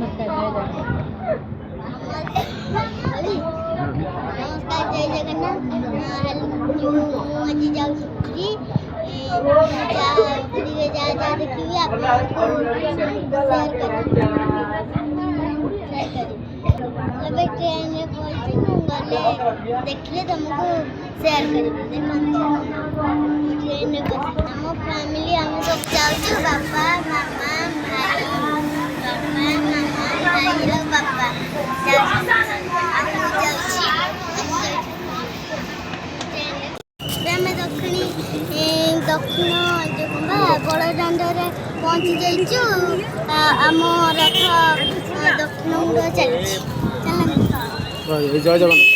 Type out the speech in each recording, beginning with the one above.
नमस्कार जय जगन्नाथ आज जाऊँ पुरी पुरी जा देखिए आपको शेयर ट्रेन में पहुंची गले देखिए तुमको शेयर करेंगे ट्रेन में हम फैमिली हम सब जाऊँ बापा मामा भाई बापा ଆମେ ଦକ୍ଷିଣ ବଡ଼ ଦାଣ୍ଡରେ ପହଞ୍ଚି ଯାଇଛୁ ଆମ ରଥ ଦକ୍ଷିଣ ମୁଣ୍ଡ ଚାଲିଛି ଜୟ ଜଗନ୍ନାଥ।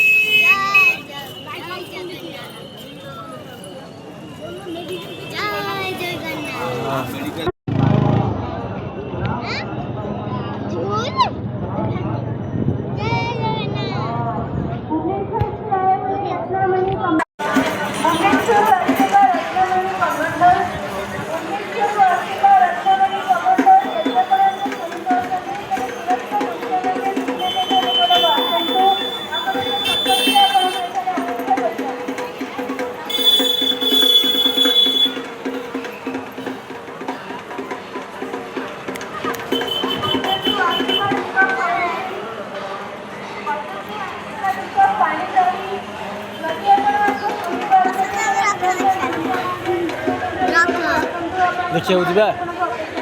देखिए जा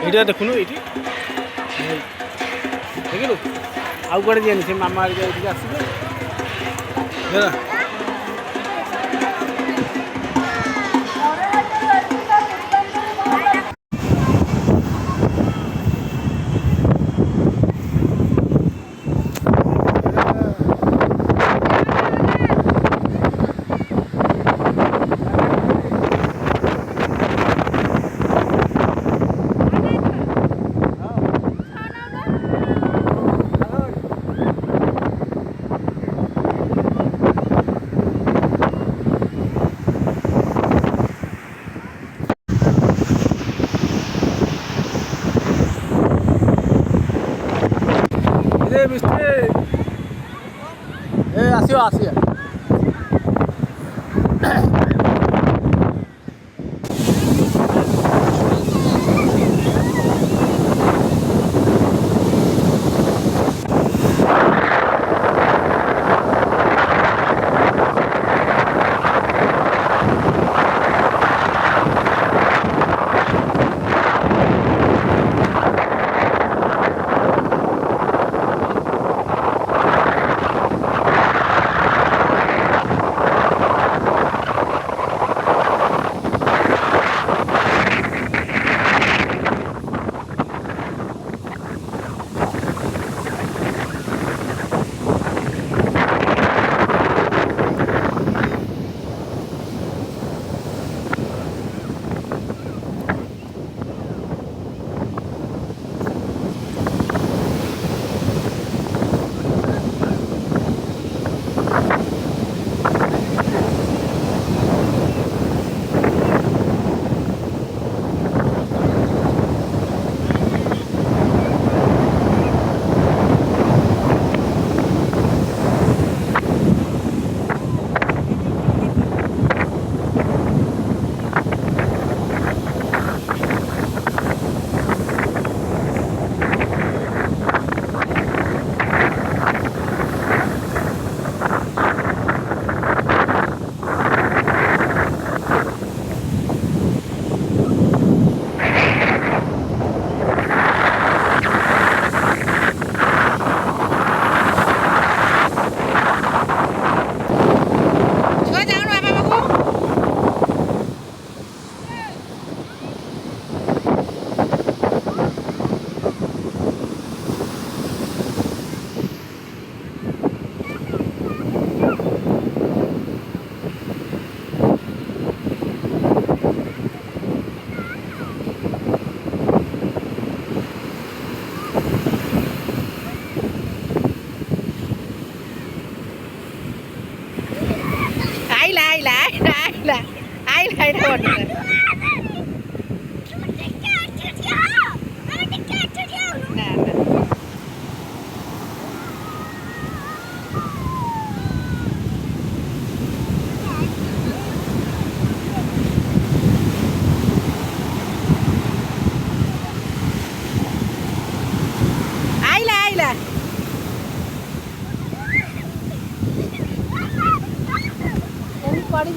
ये देखुनु ये देखिलु आउ कड़े जानी से मामा आसवे मिस्त्री ए आसियो आसियो पड़ी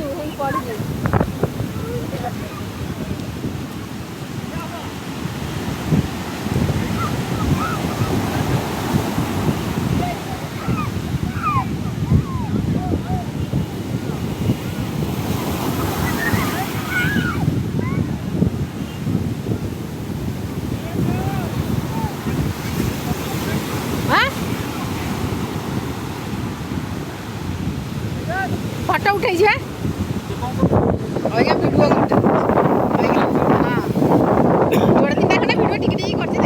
फोटो उठे वीडियो हाँ जोड़े दिन खंडे भिड टिके टिके कर